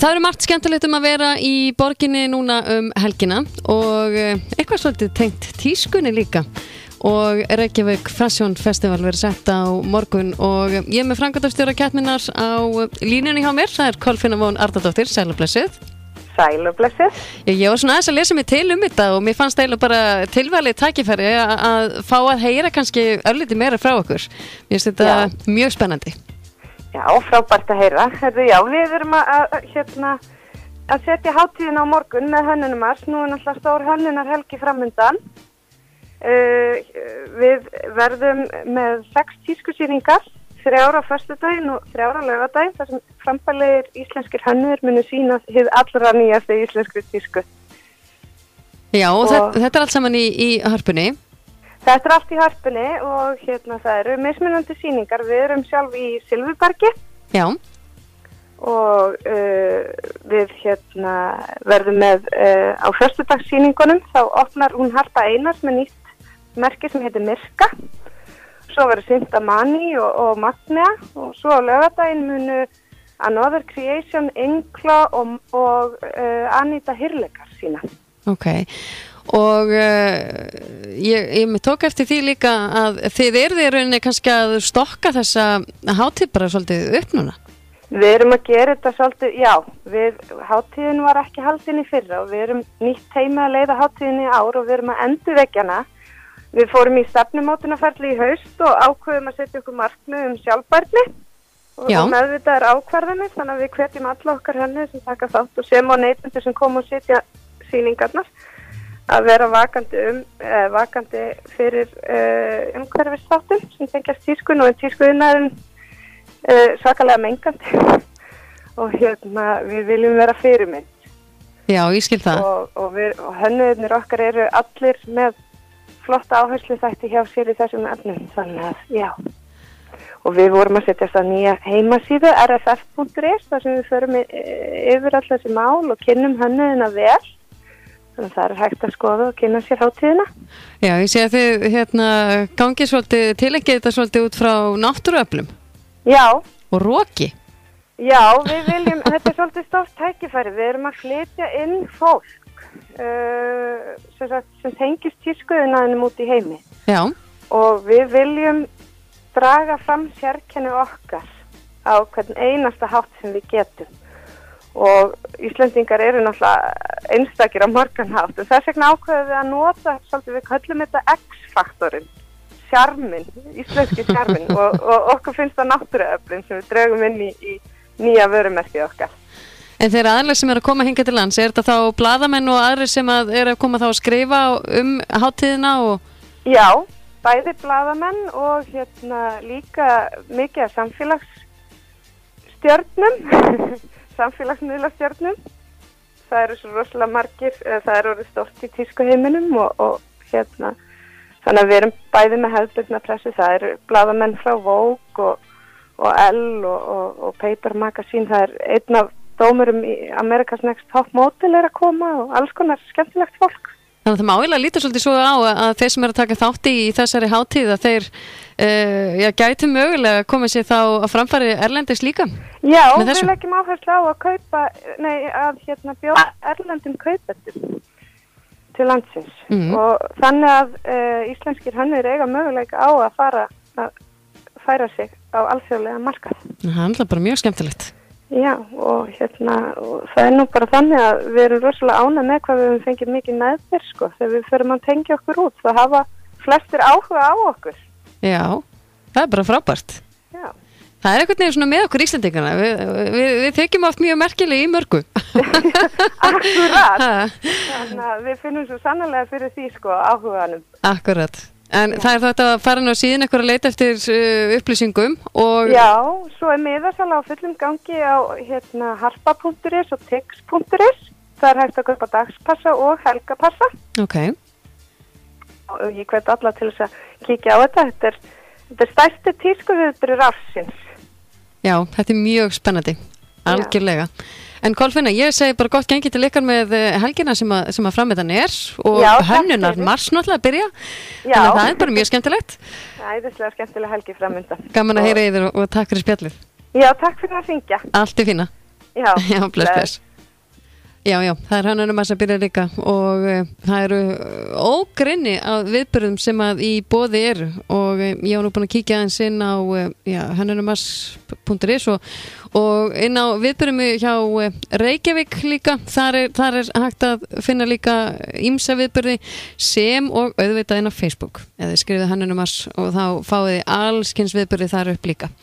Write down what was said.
Það eru margt skemmtilegt að vera í borginni núna helgina og eitthvað svolítið tengt tískunni líka. Og Reykjavík Fashion Festival verður sett á morgun og ég með framkvæmdastjóra keppninnar á línunni hjá mér, það Kolfinna Von Ardadóttir, sæl og blessuð. Sæl og blessuð. Ég var svona aðeins að lesa mig til þetta og mér fannst eiginlega bara tilvalið tækifæri að fá að heyra kannski örlítið meira frá okkur. Mér finnst þetta mjög spennandi. Já, frábært að heyra. Já, við erum að setja hátíðina á morgun með hönnunumars. Nú náttúrulega stór hönnunarhelgi framundan. Við verðum með 6 tískusýningar, 3 á föstudaginn og 3 á laugardaginn, þar sem frambærilegir íslenskir hönnur munu sýna hið allra nýjasta íslensku tísku. Já, og þetta allt saman í Hörpunni? Þetta allt í Hörpunni og það eru mismunandi sýningar. Við erum sjálf í Silfurbergi. Já. Og við verðum með á föstudagssýningunum, þá opnar hún Harpa Einars með nýtt merki sem heitir Myrka. Svo verður Synda Mani og Magnea og svo á laugardaginn munu Another Creation, Ingla og Anita Hirleikar sína. Ok, og ég tók eftir því líka að þið eruð í rauninni kannski að stokka þessa hátíð bara svolítið upp núna. Við erum að gera þetta svolítið, já, hátíðin var ekki haldin í fyrra og við erum nýtt teimi að leiða hátíðin í ár og við erum að endurvekja hana. Við fórum í stefnumótunarferli í haust og ákveðum að setja okkur markmið sjálfbærni og meðvitaðar ákvarðanir, þannig að við hvetjum alla okkar hönnur sem taka þátt og sem á neytendur sem koma og setja sýningarnar að vera vakandi fyrir umhverfisþáttum sem tengjast tískun og tískuiðnaðurinn svakalega mengandi og við viljum vera fyrirmynd. Já, ég skil það. Og hönnuðirnir okkar eru allir með flotta áherslu þætti hjá sér í þessum efnum, þannig að, já. Og við vorum að setja þess nýja heimasíðu, rff.is, þar sem við förum yfir all þessi mál og kynnum hönnuðina vel. Þannig að það er hægt að skoða og kynna sér hátíðina. Já, ég sé að þið gangið svolítið, tilengið þetta svolítið út frá náttúruöflum. Já. Og roki. Já, við viljum, þetta er svolítið stórt tækifæri, við erum að flytja inn fólk. Sem tengist tískuiðnaðinum út í heimi. Já. Og við viljum draga fram sérkenni okkar á hvern einasta hátt sem við getum. Og Íslendingar eru náttúrulega einstakir á margan hátt. Og þess vegna ákveðum við að nota svolítið, við köllum þetta X-faktorinn, sjarminn, íslenski sjarminn og okkur finnst það náttúruöflin sem við draugum inn í nýja vörumerkið okkar. En þeir aðalega sem að koma hingað til lands, þetta þá blaðamenn og aðrir sem að koma þá að skrifa hátíðina og... Já, bæði blaðamenn og líka mikið af samfélagsmiðlastjörnum. Það eru svo rosalega margir, það eru orðið stórt í tískuheiminum og þannig að við erum bæði með hefðbundna pressu, það eru blaðamenn frá Vogue og Elle og Paper Magazine, það er einn af dómurum í America's Next Top Model að koma og alls konar skemmtilegt fólk. Þannig að það má eiginlega líta svolítið svo á að þeir sem eru að taka þátt í þessari hátíð að þeir gætu mögulega komið sér þá að framfæri erlendis líka? Já, við leggjum áherslu á að bjóða erlendum kaupendum til landsins og þannig að íslenskir hönnuðir eiga möguleika á að færa sig á alþjóðlega markað. Það er bara mjög skemmtilegt. Já, og það er nú bara þannig að við erum rosalega ánægð með hvað við höfum fengið mikið meðbyr, þegar við förum að tengja okkur út, það hafa flestir áhuga á okkur. Já, það er bara frábært. Já. Það er einhvern veginn svona með okkur Íslendingana, við þykjum oft mjög merkilega í mörgu. Akkurat, þannig að við finnum svo sannarlega fyrir því áhuganum. Akkurat. En það er þetta að fara nú síðan eitthvað að leita eftir upplýsingum og... Já, svo er miðasala á fullum gangi á harpa.is og tix.is. Það er hægt að kaupa dagspassa og helgapassa. Ok. Og ég hvet alla til þess að kíkja á þetta. Þetta er stærsti tískuviðburður ársins. Já, þetta er mjög spennandi. Algjörlega. En Kolfinna, ég segi bara gott gengi til ykkar með helgina sem að framöndan og hönnunar mars náttúrulega að byrja. Já. Þannig að það er bara mjög skemmtilegt. Æðislega skemmtileg helgi framöndan. Gaman að heyra yfir og takk fyrir spjallið. Já, takk fyrir að hringja. Allt er fína. Já, bless. Já, það Hönnunum að byrja líka og það eru ógrynni af viðburðum sem að í boði eru og ég var nú búin að kíkja aðeins inn á hönnunumas.is og inn á viðburðum hjá Reykjavík líka, þar er hægt að finna líka ýmsa viðburði sem og auðvitað inn á Facebook eða skrifið Hönnunumas og þá fáið þið alls kyns viðburði þar upp líka.